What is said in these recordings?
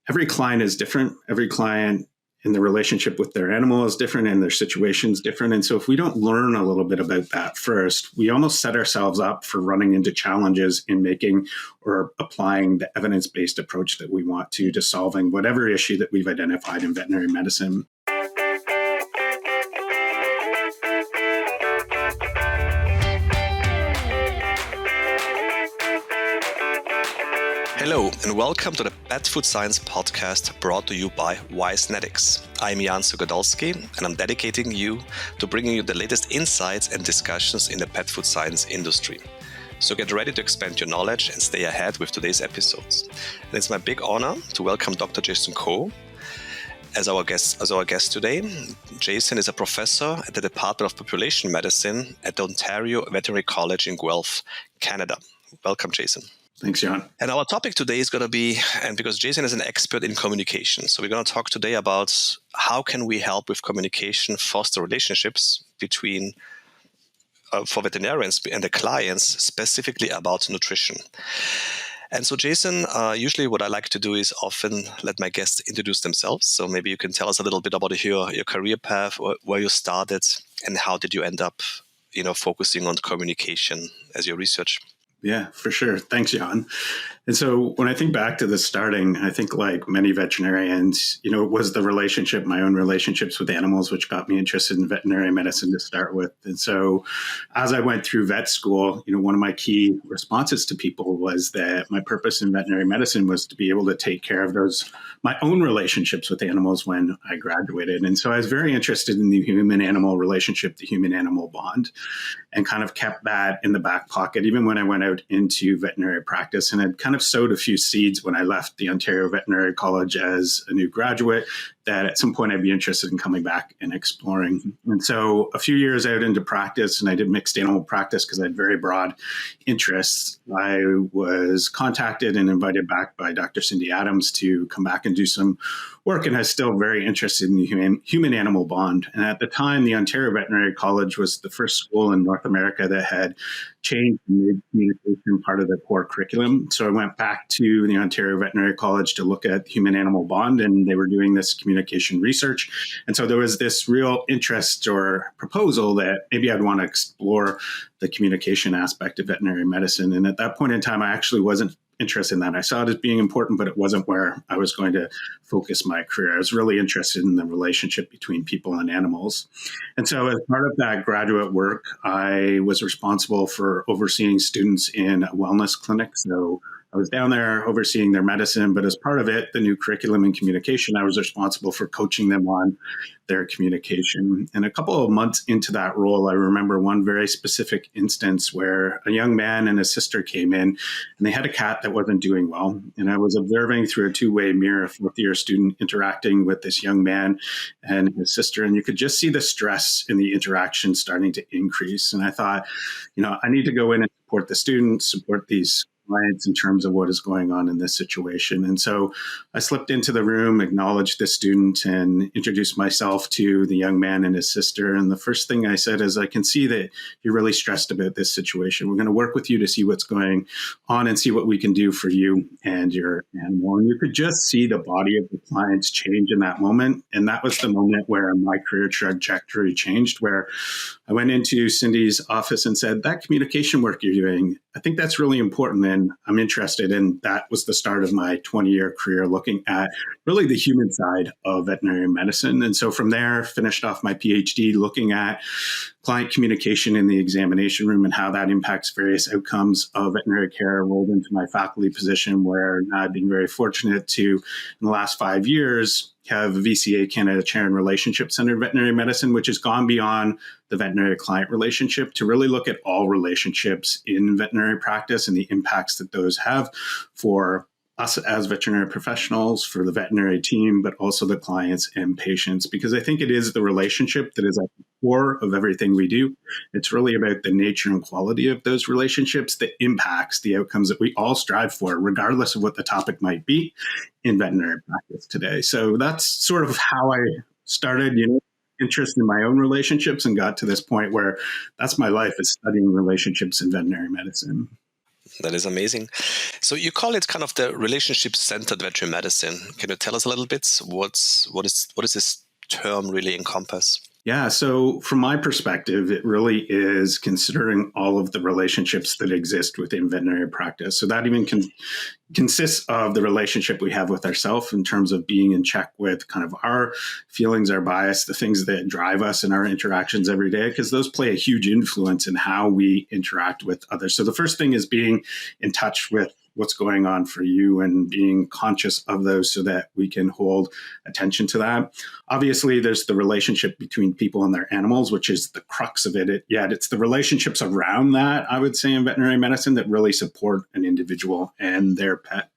every client is different. Every client in the relationship with their animal is different and their situation is different. And so if we don't learn a little bit about that first, we almost set ourselves up for running into challenges in making or applying the evidence-based approach that we want to solving whatever issue that we've identified in veterinary medicine. Hello and welcome to the Pet Food Science podcast brought to you by Wisenetics. I'm Jan Sugodolski and I'm dedicating you to bringing you the latest insights and discussions in the pet food science industry. So get ready to expand your knowledge and stay ahead with today's episodes. And it's my big honor to welcome Dr. Jason Koh as our guest today. Jason is a professor at the Department of Population Medicine at the Ontario Veterinary College in Guelph, Canada. Welcome, Jason. Thanks, Jan. And our topic today is going to be, and because Jason is an expert in communication, so we're going to talk today about how can we help with communication, foster relationships between, for veterinarians and the clients, specifically about nutrition. And so, Jason, usually what I like to do is often let my guests introduce themselves. So maybe you can tell us a little bit about your career path, where you started, and how did you end up, focusing on communication as your research? Yeah, for sure. Thanks, Jan. And so when I think back to the starting, I think like many veterinarians, it was the relationship, my own relationships with animals, which got me interested in veterinary medicine to start with. And so as I went through vet school, one of my key responses to people was that my purpose in veterinary medicine was to be able to take care of my own relationships with animals when I graduated. And so I was very interested in the human-animal relationship, the human-animal bond, and kind of kept that in the back pocket, even when I went out into veterinary practice, and had kind of sowed a few seeds when I left the Ontario Veterinary College as a new graduate that at some point I'd be interested in coming back and exploring. And so a few years out into practice, and I did mixed animal practice because I had very broad interests, I was contacted and invited back by Dr. Cindy Adams to come back and do some work, and I was still very interested in the human-animal bond. And at the time, the Ontario Veterinary College was the first school in North America that had changed and made communication part of the core curriculum. So I went back to the Ontario Veterinary College to look at the human-animal bond, and they were doing this communication research. And so there was this real interest or proposal that maybe I'd want to explore the communication aspect of veterinary medicine. And at that point in time, I actually wasn't interested in that. I saw it as being important, but it wasn't where I was going to focus my career. I was really interested in the relationship between people and animals. And so as part of that graduate work, I was responsible for overseeing students in a wellness clinic. So I was down there overseeing their medicine, but as part of it, the new curriculum and communication, I was responsible for coaching them on their communication. And a couple of months into that role, I remember one very specific instance where a young man and his sister came in, and they had a cat that wasn't doing well. And I was observing through a two-way mirror, a fourth-year student interacting with this young man and his sister, and you could just see the stress in the interaction starting to increase. And I thought, I need to go in and support the students, support these clients in terms of what is going on in this situation. And so I slipped into the room, acknowledged the student, and introduced myself to the young man and his sister. And the first thing I said is, I can see that you're really stressed about this situation. We're going to work with you to see what's going on and see what we can do for you and your animal. And you could just see the body of the clients change in that moment. And that was the moment where my career trajectory changed, where I went into Cindy's office and said, that communication work you're doing, I think that's really important and I'm interested. And that was the start of my 20-year career looking at really the human side of veterinary medicine. And so from there, finished off my PhD looking at client communication in the examination room and how that impacts various outcomes of veterinary care, rolled into my faculty position where I've been very fortunate to, in the last 5 years, have a VCA Canada Chair in Relationship-Centered Veterinary Medicine, which has gone beyond the veterinary client relationship to really look at all relationships in veterinary practice and the impacts that those have for us as veterinary professionals, for the veterinary team, but also the clients and patients, because I think it is the relationship that is at the core of everything we do. It's really about the nature and quality of those relationships that impacts the outcomes that we all strive for, regardless of what the topic might be in veterinary practice today. So that's sort of how I started, interest in my own relationships and got to this point where that's my life, is studying relationships in veterinary medicine. That is amazing. So you call it kind of the relationship-centered veterinary medicine. Can you tell us a little bit what is this term really encompass? Yeah, so from my perspective, it really is considering all of the relationships that exist within veterinary practice. So that even consists of the relationship we have with ourselves in terms of being in check with kind of our feelings, our bias, the things that drive us in our interactions every day, because those play a huge influence in how we interact with others. So the first thing is being in touch with what's going on for you and being conscious of those so that we can hold attention to that. Obviously, there's the relationship between people and their animals, which is the crux of it. Yet it's the relationships around that, I would say, in veterinary medicine that really support an individual and their pet.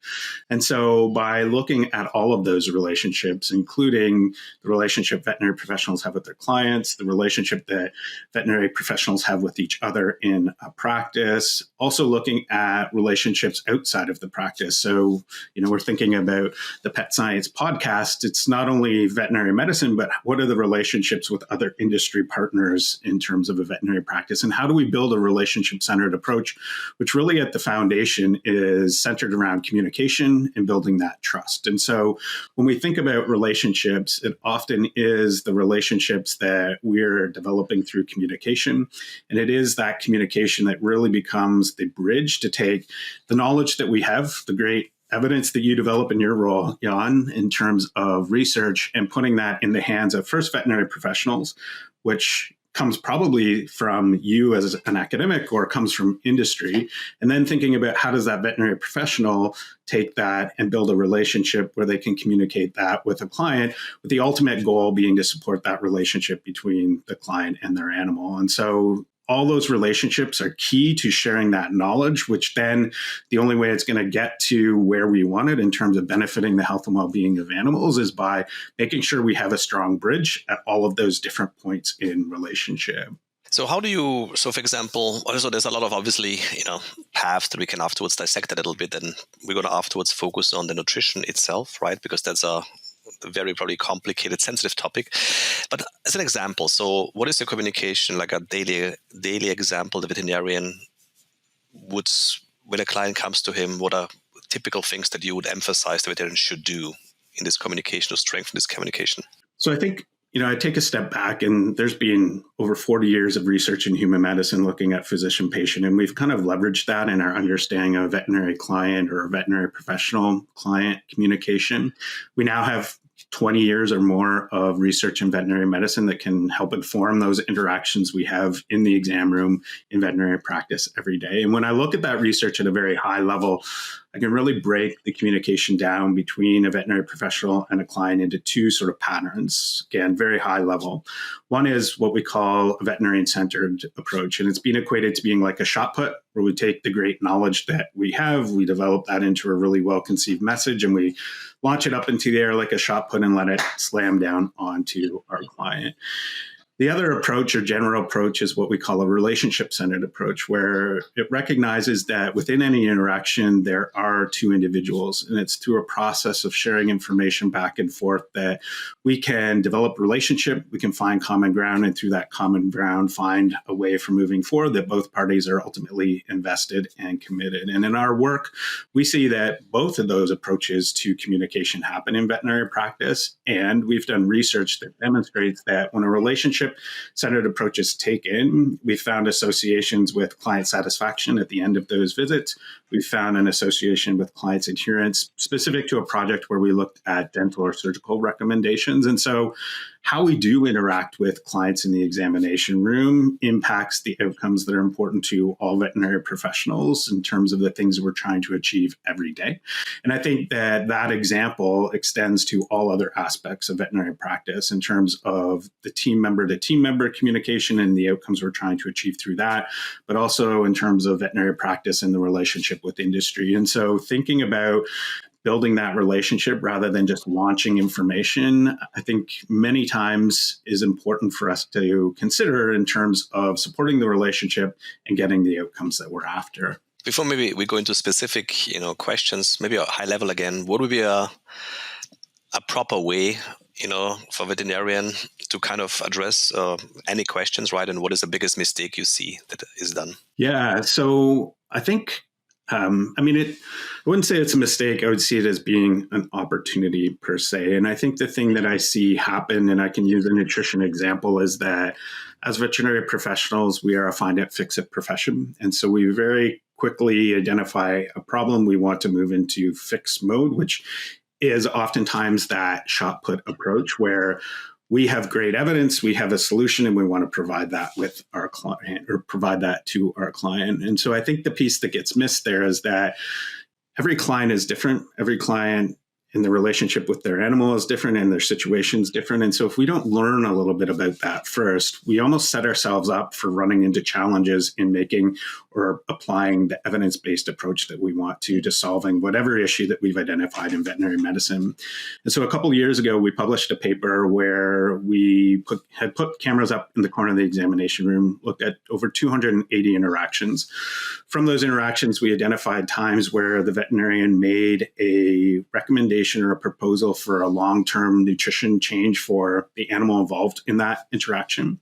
And so by looking at all of those relationships, including the relationship veterinary professionals have with their clients, the relationship that veterinary professionals have with each other in a practice, also looking at relationships outside of the practice. So, we're thinking about the Pet Science podcast. It's not only veterinary medicine, but what are the relationships with other industry partners in terms of a veterinary practice? And how do we build a relationship-centered approach, which really at the foundation is centered around communication and building that trust. And so when we think about relationships, it often is the relationships that we're developing through communication. And it is that communication that really becomes the bridge to take the knowledge that we have, the great evidence that you develop in your role, Jan, in terms of research and putting that in the hands of first veterinary professionals, which comes probably from you as an academic or comes from industry, and then thinking about how does that veterinary professional take that and build a relationship where they can communicate that with a client, with the ultimate goal being to support that relationship between the client and their animal. And so all those relationships are key to sharing that knowledge, which then the only way it's going to get to where we want it in terms of benefiting the health and well-being of animals is by making sure we have a strong bridge at all of those different points in relationship. So for example, also there's a lot of obviously, paths that we can afterwards dissect a little bit, and we're going to afterwards focus on the nutrition itself, right? Because that's a very, very complicated, sensitive topic. But as an example, so what is the communication, like a daily example the veterinarian would, when a client comes to him, what are typical things that you would emphasize the veterinarian should do in this communication to strengthen this communication? So I think, I take a step back, and there's been over 40 years of research in human medicine looking at physician-patient, and we've kind of leveraged that in our understanding of a veterinary client or a veterinary professional client communication. We now have 20 years or more of research in veterinary medicine that can help inform those interactions we have in the exam room in veterinary practice every day. And when I look at that research at a very high level, I can really break the communication down between a veterinary professional and a client into two sort of patterns, again, very high level. One is what we call a veterinarian-centered approach, and it's been equated to being like a shot put, where we take the great knowledge that we have, we develop that into a really well-conceived message, and we launch it up into the air like a shot put and let it slam down onto our client. The other approach or general approach is what we call a relationship-centered approach, where it recognizes that within any interaction, there are two individuals, and it's through a process of sharing information back and forth that we can develop relationship, we can find common ground, and through that common ground, find a way for moving forward that both parties are ultimately invested and committed. And in our work, we see that both of those approaches to communication happen in veterinary practice, and we've done research that demonstrates that when a relationship-centered approach is taken, we found associations with client satisfaction at the end of those visits. We found an association with clients' adherence specific to a project where we looked at dental or surgical recommendations. And so how we do interact with clients in the examination room impacts the outcomes that are important to all veterinary professionals in terms of the things we're trying to achieve every day. And I think that that example extends to all other aspects of veterinary practice in terms of the team member to team member communication and the outcomes we're trying to achieve through that, but also in terms of veterinary practice and the relationship with industry. And so thinking about building that relationship rather than just launching information, I think many times is important for us to consider in terms of supporting the relationship and getting the outcomes that we're after. Before maybe we go into specific, questions, maybe a high level again, what would be a proper way, for a veterinarian to kind of address any questions, right? And what is the biggest mistake you see that is done? Yeah, so I think I wouldn't say it's a mistake. I would see it as being an opportunity per se. And I think the thing that I see happen, and I can use a nutrition example, is that as veterinary professionals, we are a find it, fix it profession. And so we very quickly identify a problem. We want to move into fix mode, which is oftentimes that shot put approach where we have great evidence, we have a solution, and we want to provide that with our client or provide that to our client. And so I think the piece that gets missed there is that every client is different. Every client in the relationship with their animal is different and their situation is different. And so if we don't learn a little bit about that first, we almost set ourselves up for running into challenges in making or applying the evidence-based approach that we want to solving whatever issue that we've identified in veterinary medicine. And so a couple of years ago, we published a paper where we had put cameras up in the corner of the examination room, looked at over 280 interactions. From those interactions, we identified times where the veterinarian made a recommendation or a proposal for a long-term nutrition change for the animal involved in that interaction.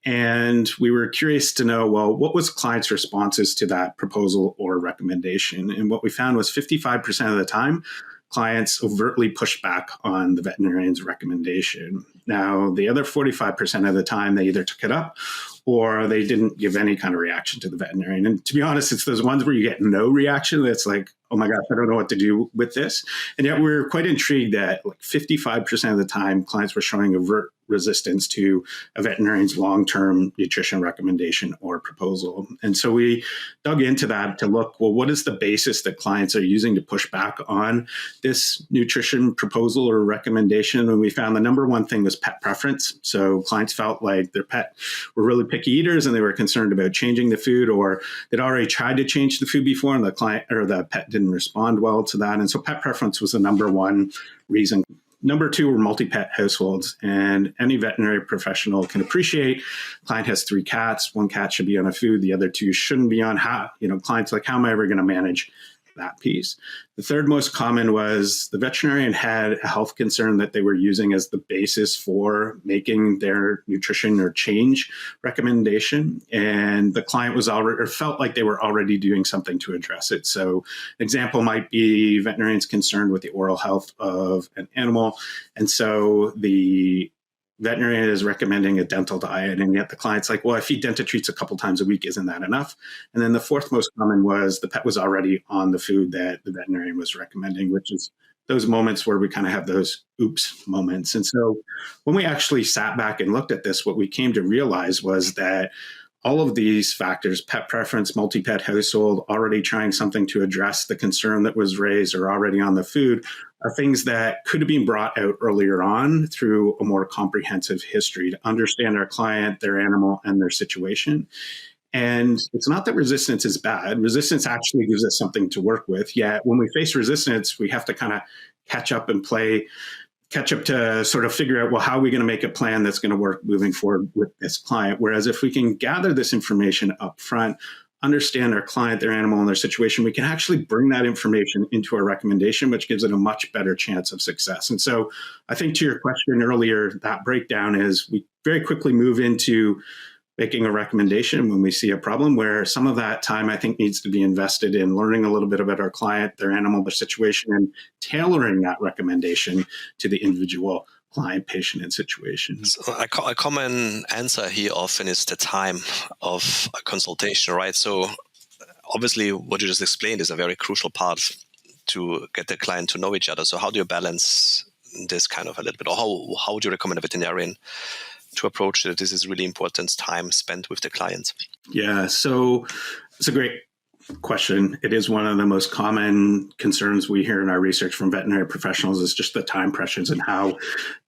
And we were curious to know, well, what was clients' responses to that proposal or recommendation? And what we found was 55% of the time, clients overtly pushed back on the veterinarian's recommendation. Now, the other 45% of the time, they either took it up or they didn't give any kind of reaction to the veterinarian. And to be honest, it's those ones where you get no reaction that's like, oh my gosh, I don't know what to do with this. And yet we're quite intrigued that like 55% of the time, clients were showing overt resistance to a veterinarian's long-term nutrition recommendation or proposal. And so we dug into that to look, well, what is the basis that clients are using to push back on this nutrition proposal or recommendation? And we found the number one thing was pet preference. So clients felt like their pet were really picky eaters and they were concerned about changing the food, or they'd already tried to change the food before and the client or the pet didn't respond well to that. And so pet preference was the number one reason. Number two were multi-pet households, and any veterinary professional can appreciate client has 3 cats, 1 cat should be on a food, the other 2 shouldn't be on. Clients like, how am I ever going to manage that piece? The third most common was the veterinarian had a health concern that they were using as the basis for making their nutrition or change recommendation. And the client was already or felt like they were already doing something to address it. So an example might be veterinarians concerned with the oral health of an animal. And so the veterinarian is recommending a dental diet, and yet the client's like, well, I feed dental treats a couple times a week. Isn't that enough? And then the fourth most common was the pet was already on the food that the veterinarian was recommending, which is those moments where we kind of have those oops moments. And so when we actually sat back and looked at this, what we came to realize was that all of these factors, pet preference, multi-pet household, already trying something to address the concern that was raised or already on the food, are things that could have been brought out earlier on through a more comprehensive history to understand our client, their animal, and their situation. And it's not that resistance is bad. Resistance actually gives us something to work with. Yet when we face resistance, we have to kind of catch up to sort of figure out, well, how are we going to make a plan that's going to work moving forward with this client? Whereas if we can gather this information up front, understand our client, their animal, and their situation, we can actually bring that information into our recommendation, which gives it a much better chance of success. And so I think to your question earlier, that breakdown is we very quickly move into making a recommendation when we see a problem, where some of that time I think needs to be invested in learning a little bit about our client, their animal, their situation, and tailoring that recommendation to the individual client, patient, and situation. So a common answer here often is the time of a consultation, right? So obviously what you just explained is a very crucial part to get the client to know each other. So how do you balance this kind of a little bit? Or how would you recommend a veterinarian to approach it? This is really important time spent with the client. Yeah, so it's a great question. It is one of the most common concerns we hear in our research from veterinary professionals is just the time pressures and how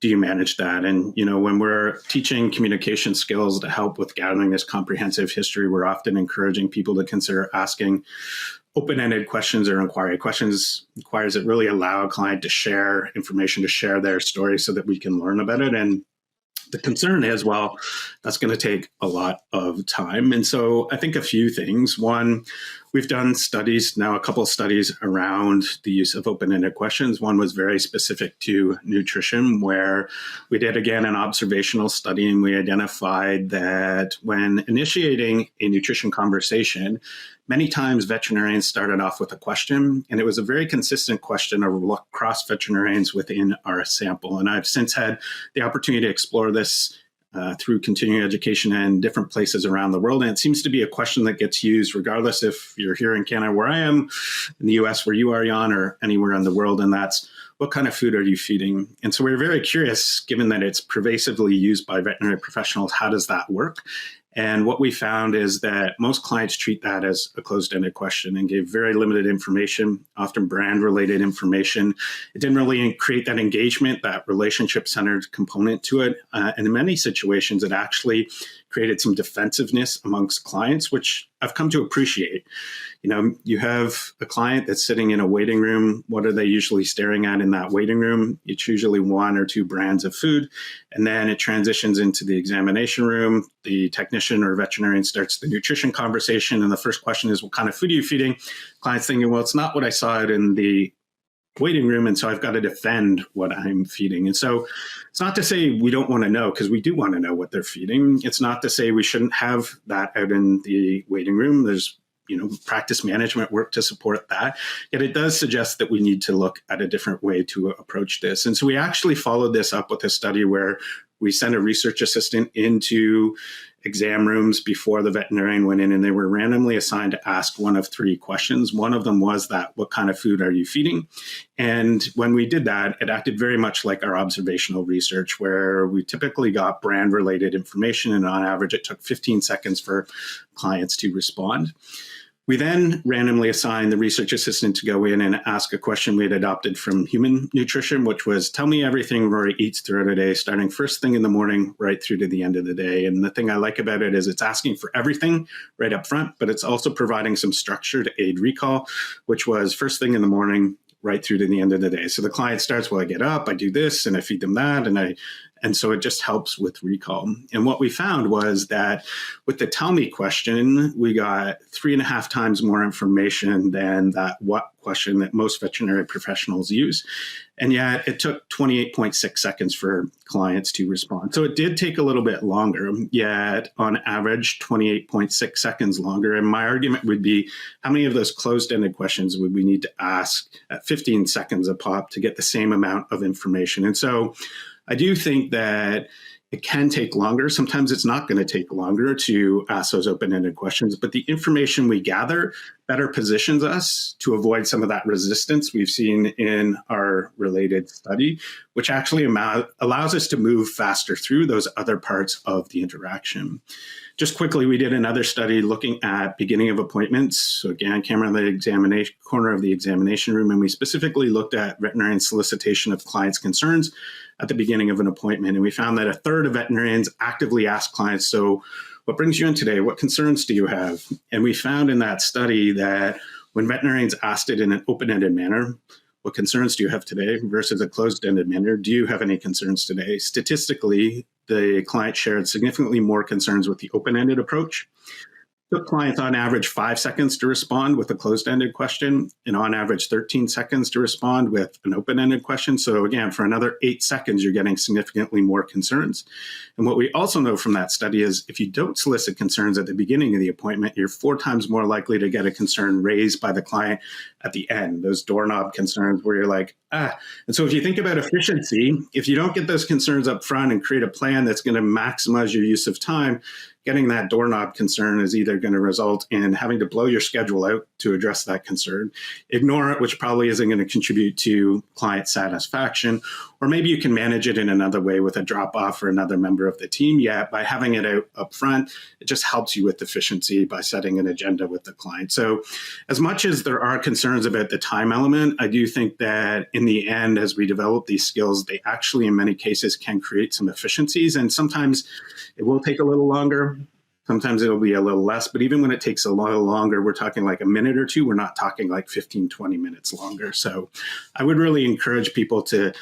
do you manage that? And, when we're teaching communication skills to help with gathering this comprehensive history, we're often encouraging people to consider asking open-ended questions or inquiries that really allow a client to share information, to share their story so that we can learn about it. And the concern is, well, that's going to take a lot of time. And so I think a few things. One, we've done studies now, a couple of studies around the use of open-ended questions. One was very specific to nutrition, where we did, again, an observational study, and we identified that when initiating a nutrition conversation, many times veterinarians started off with a question, and it was a very consistent question across veterinarians within our sample. And I've since had the opportunity to explore this through continuing education in different places around the world. And it seems to be a question that gets used regardless if you're here in Canada where I am, in the US where you are, Jan, or anywhere in the world. And that's, what kind of food are you feeding? And so we're very curious, given that it's pervasively used by veterinary professionals, how does that work? And what we found is that most clients treat that as a closed-ended question and gave very limited information, often brand-related information. It didn't really create that engagement, that relationship-centered component to it. And in many situations, it actually created some defensiveness amongst clients, which I've come to appreciate. You know, you have a client that's sitting in a waiting room. What are they usually staring at in that waiting room? It's usually one or two brands of food. And then it transitions into the examination room. The technician or veterinarian starts the nutrition conversation. And the first question is, what kind of food are you feeding? Client's thinking, well, it's not what I saw it in the waiting room, and so I've got to defend what I'm feeding. And so it's not to say we don't want to know, because we do want to know what they're feeding. It's not to say we shouldn't have that out in the waiting room. There's practice management work to support that. Yet it does suggest that we need to look at a different way to approach this. And so we actually followed this up with a study where we sent a research assistant into exam rooms before the veterinarian went in, and they were randomly assigned to ask one of three questions. One of them was that, what kind of food are you feeding? And when we did that, it acted very much like our observational research, where we typically got brand-related information, and on average, it took 15 seconds for clients to respond. We then randomly assigned the research assistant to go in and ask a question we had adopted from human nutrition, which was, tell me everything Rory eats throughout a day, starting first thing in the morning right through to the end of the day. And the thing I like about it is it's asking for everything right up front, but it's also providing some structure to aid recall, which was first thing in the morning right through to the end of the day. So the client starts, well, I get up, I do this, and I feed them that, and so it just helps with recall. And what we found was that with the tell me question, we got 3.5 times more information than that what question that most veterinary professionals use. And yet it took 28.6 seconds for clients to respond. So it did take a little bit longer, yet on average, 28.6 seconds longer. And my argument would be, how many of those closed-ended questions would we need to ask at 15 seconds a pop to get the same amount of information? And so I do think that it can take longer. Sometimes it's not going to take longer to ask those open-ended questions, but the information we gather better positions us to avoid some of that resistance we've seen in our related study, which actually allows us to move faster through those other parts of the interaction. Just quickly, we did another study looking at beginning of appointments. So again, camera in the corner of the examination room, and we specifically looked at veterinarian solicitation of clients' concerns at the beginning of an appointment. And we found that 1/3 of veterinarians actively ask clients, so what brings you in today? What concerns do you have? And we found in that study that when veterinarians asked it in an open-ended manner, what concerns do you have today, versus a closed-ended manner, do you have any concerns today? Statistically, the client shared significantly more concerns with the open-ended approach. Took clients on average 5 seconds to respond with a closed-ended question, and on average 13 seconds to respond with an open-ended question. So again, for another 8 seconds, you're getting significantly more concerns. And what we also know from that study is if you don't solicit concerns at the beginning of the appointment, you're 4 times more likely to get a concern raised by the client at the end, those doorknob concerns where you're like, And so if you think about efficiency, if you don't get those concerns up front and create a plan that's going to maximize your use of time, getting that doorknob concern is either going to result in having to blow your schedule out to address that concern, ignore it, which probably isn't going to contribute to client satisfaction, or maybe you can manage it in another way with a drop-off or another member of the team. Yet by having it out up front, it just helps you with efficiency by setting an agenda with the client. So as much as there are concerns about the time element, I do think that in the end, as we develop these skills, they actually in many cases can create some efficiencies. And sometimes it will take a little longer. Sometimes it'll be a little less, but even when it takes a little longer, we're talking like a minute or two. We're not talking like 15, 20 minutes longer. So I would really encourage people to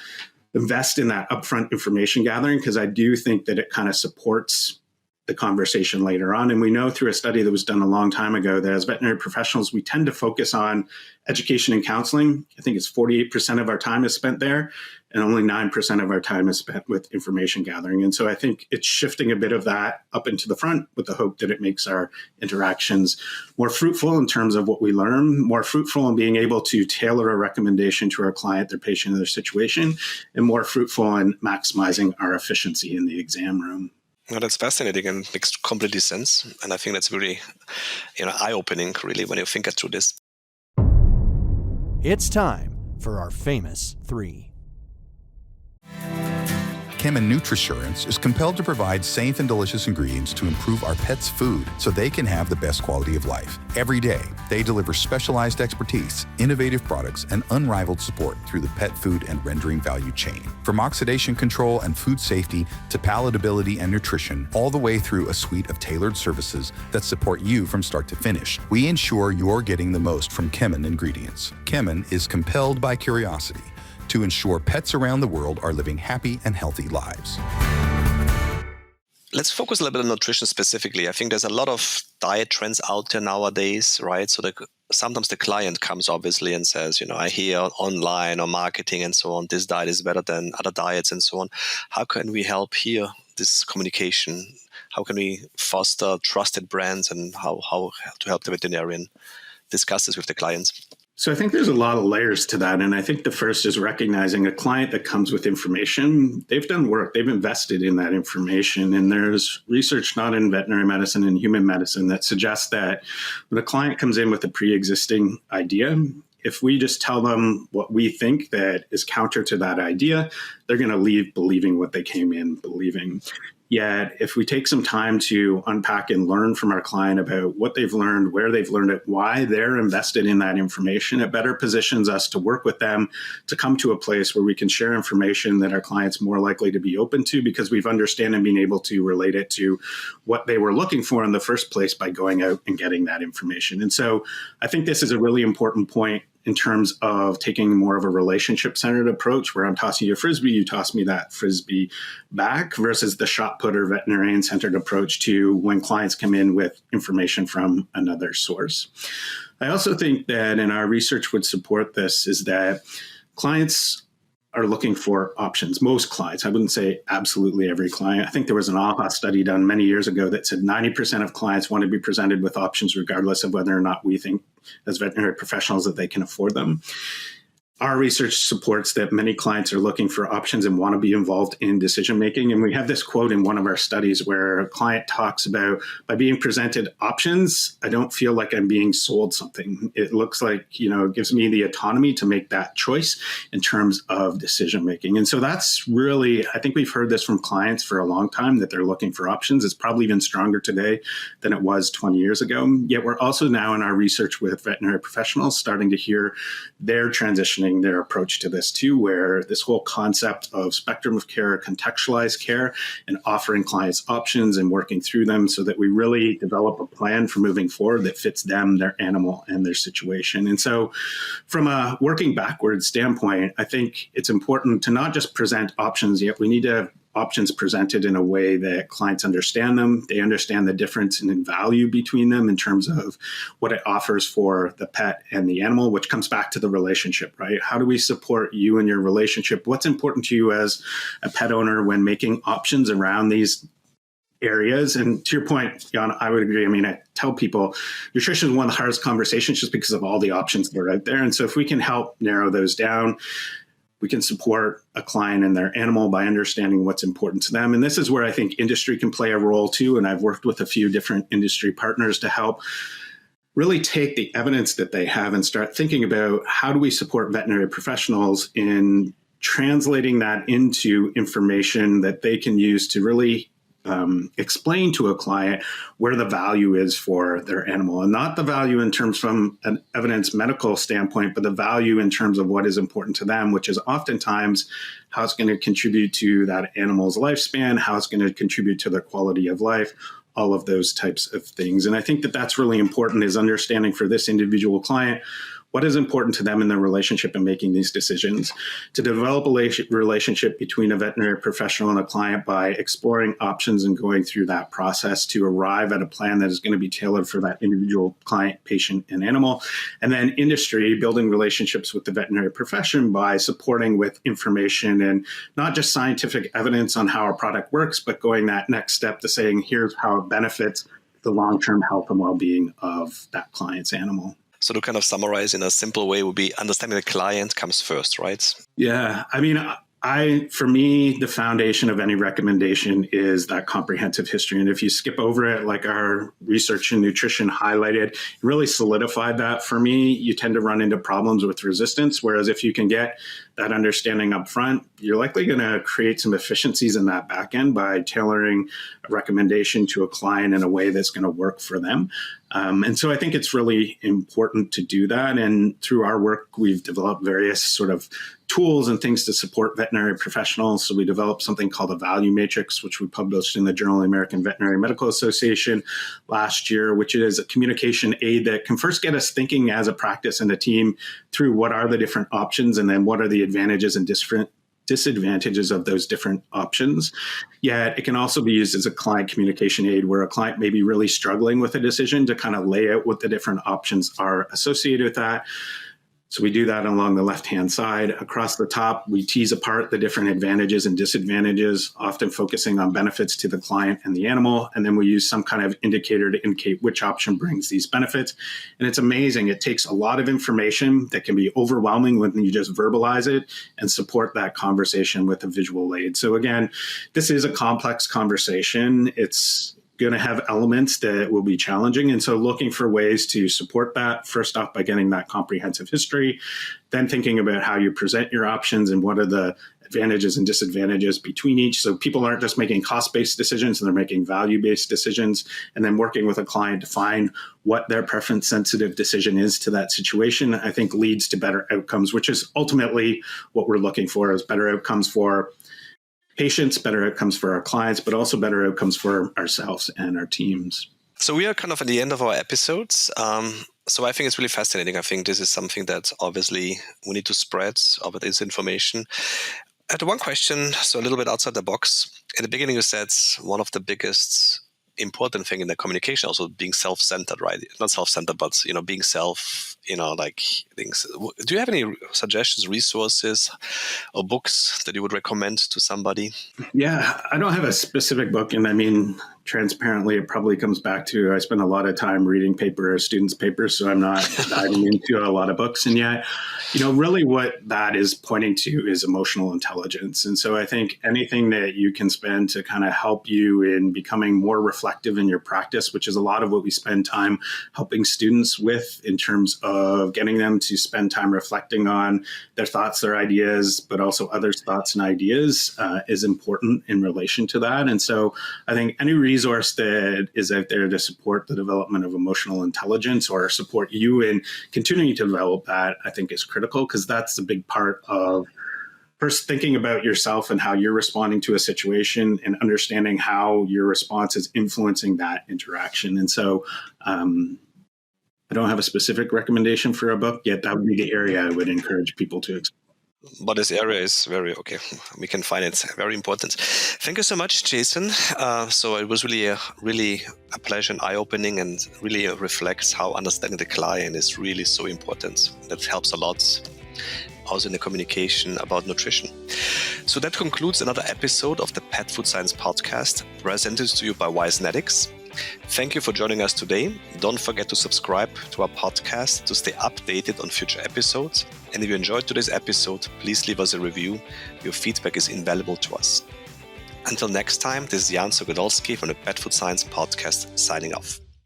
invest in that upfront information gathering, because I do think that it kind of supports the conversation later on. And we know through a study that was done a long time ago that as veterinary professionals, we tend to focus on education and counseling. I think it's 48% of our time is spent there, and only 9% of our time is spent with information gathering. And so I think it's shifting a bit of that up into the front with the hope that it makes our interactions more fruitful in terms of what we learn, more fruitful in being able to tailor a recommendation to our client, their patient, and their situation, and more fruitful in maximizing our efficiency in the exam room. Well, that's fascinating and makes completely sense. And I think that's really, eye-opening, really, when you think through this. It's time for our famous three. Kemin Nutrisurance is compelled to provide safe and delicious ingredients to improve our pets' food so they can have the best quality of life. Every day, they deliver specialized expertise, innovative products, and unrivaled support through the pet food and rendering value chain. From oxidation control and food safety to palatability and nutrition, all the way through a suite of tailored services that support you from start to finish, we ensure you're getting the most from Kemin ingredients. Kemin is compelled by curiosity to ensure pets around the world are living happy and healthy lives. Let's focus a little bit on nutrition specifically. I think there's a lot of diet trends out there nowadays, right? So sometimes the client comes obviously and says, I hear online or marketing and so on, this diet is better than other diets and so on. How can we help here, this communication? How can we foster trusted brands, and how to help the veterinarian discuss this with the clients? So I think there's a lot of layers to that. And I think the first is recognizing a client that comes with information. They've done work. They've invested in that information. And there's research not in veterinary medicine and human medicine that suggests that when a client comes in with a pre-existing idea, if we just tell them what we think that is counter to that idea, they're going to leave believing what they came in believing. Yet, if we take some time to unpack and learn from our client about what they've learned, where they've learned it, why they're invested in that information, it better positions us to work with them to come to a place where we can share information that our client's more likely to be open to because we've understood and been able to relate it to what they were looking for in the first place by going out and getting that information. And so I think this is a really important point in terms of taking more of a relationship-centered approach where I'm tossing you a Frisbee, you toss me that Frisbee back, versus the shot putter veterinarian-centered approach to when clients come in with information from another source. I also think that, and our research would support this, is that clients are looking for options. Most clients, I wouldn't say absolutely every client. I think there was an AHA study done many years ago that said 90% of clients want to be presented with options regardless of whether or not we think as veterinary professionals that they can afford them. Our research supports that many clients are looking for options and want to be involved in decision-making. And we have this quote in one of our studies where a client talks about, by being presented options, I don't feel like I'm being sold something. It looks like, it gives me the autonomy to make that choice in terms of decision-making. And so that's really, I think we've heard this from clients for a long time, that they're looking for options. It's probably even stronger today than it was 20 years ago. Yet we're also now in our research with veterinary professionals starting to hear their transitioning their approach to this too, where this whole concept of spectrum of care, contextualized care, and offering clients options and working through them so that we really develop a plan for moving forward that fits them, their animal, and their situation. And so from a working backwards standpoint, I think it's important to not just present options, yet we need to have options presented in a way that clients understand them. They understand the difference in value between them in terms of what it offers for the pet and the animal, which comes back to the relationship, right? How do we support you and your relationship? What's important to you as a pet owner when making options around these areas? And to your point, Jan, I would agree. I mean, I tell people nutrition is one of the hardest conversations just because of all the options that are out there. And so if we can help narrow those down, we can support a client and their animal by understanding what's important to them. And this is where I think industry can play a role too. And I've worked with a few different industry partners to help really take the evidence that they have and start thinking about how do we support veterinary professionals in translating that into information that they can use to really explain to a client where the value is for their animal, and not the value in terms from an evidence medical standpoint, but the value in terms of what is important to them, which is oftentimes how it's going to contribute to that animal's lifespan, how it's going to contribute to their quality of life, all of those types of things. And I think that that's really important, is understanding for this individual client, what is important to them in their relationship and making these decisions, to develop a relationship between a veterinary professional and a client by exploring options and going through that process to arrive at a plan that is going to be tailored for that individual client, patient, and animal. And then industry, building relationships with the veterinary profession by supporting with information and not just scientific evidence on how our product works, but going that next step to saying, here's how it benefits the long-term health and well-being of that client's animal. So to kind of summarize in a simple way would be understanding the client comes first, right? Yeah. I mean, for me, the foundation of any recommendation is that comprehensive history. And if you skip over it, like our research in nutrition highlighted, it really solidified that for me. You tend to run into problems with resistance. Whereas if you can get that understanding up front, you're likely going to create some efficiencies in that back end by tailoring a recommendation to a client in a way that's going to work for them. And so I think it's really important to do that. And through our work, we've developed various sort of tools and things to support veterinary professionals. So we developed something called a value matrix, which we published in the Journal of the American Veterinary Medical Association last year, which is a communication aid that can first get us thinking as a practice and a team through what are the different options and then what are the advantages and disadvantages of those different options. Yet it can also be used as a client communication aid where a client may be really struggling with a decision to kind of lay out what the different options are associated with that. So we do that along the left-hand side. Across the top, we tease apart the different advantages and disadvantages, often focusing on benefits to the client and the animal. And then we use some kind of indicator to indicate which option brings these benefits. And it's amazing. It takes a lot of information that can be overwhelming when you just verbalize it and support that conversation with a visual aid. So again, this is a complex conversation. It's going to have elements that will be challenging. And so looking for ways to support that, first off, by getting that comprehensive history, then thinking about how you present your options and what are the advantages and disadvantages between each. So people aren't just making cost-based decisions, and they're making value-based decisions, and then working with a client to find what their preference-sensitive decision is to that situation, I think leads to better outcomes, which is ultimately what we're looking for, is better outcomes for patients, better outcomes for our clients, but also better outcomes for ourselves and our teams. So we are kind of at the end of our episodes. So I think it's really fascinating. I think this is something that obviously we need to spread over this information. I had one question, so a little bit outside the box. In the beginning, you said one of the biggest important thing in the communication, also being self-centered, right? Not self-centered, but, being like things. Do you have any suggestions, resources or books that you would recommend to somebody? Yeah, I don't have a specific book. And I mean, transparently, it probably comes back to, I spend a lot of time reading students' papers, so I'm not diving into a lot of books. And yet, really what that is pointing to is emotional intelligence. And so I think anything that you can spend to kind of help you in becoming more reflective in your practice, which is a lot of what we spend time helping students with in terms of getting them to spend time reflecting on their thoughts, their ideas, but also others' thoughts and ideas is important in relation to that. And so I think any resource that is out there to support the development of emotional intelligence or support you in continuing to develop that, I think is critical, because that's a big part of first thinking about yourself and how you're responding to a situation and understanding how your response is influencing that interaction. And so I don't have a specific recommendation for a book, yet that would be the area I would encourage people to explore. But this area is very, okay, we can find it very important. Thank you so much, Jason. So it was really a pleasure and eye-opening, and really reflects how understanding the client is really so important. That helps a lot also in the communication about nutrition. So that concludes another episode of the Pet Food Science Podcast, presented to you by Wisenetics. Thank you for joining us today. Don't forget to subscribe to our podcast to stay updated on future episodes. And if you enjoyed today's episode, please leave us a review. Your feedback is invaluable to us. Until next time, this is Jan Sogodolski from the Pet Food Science Podcast signing off.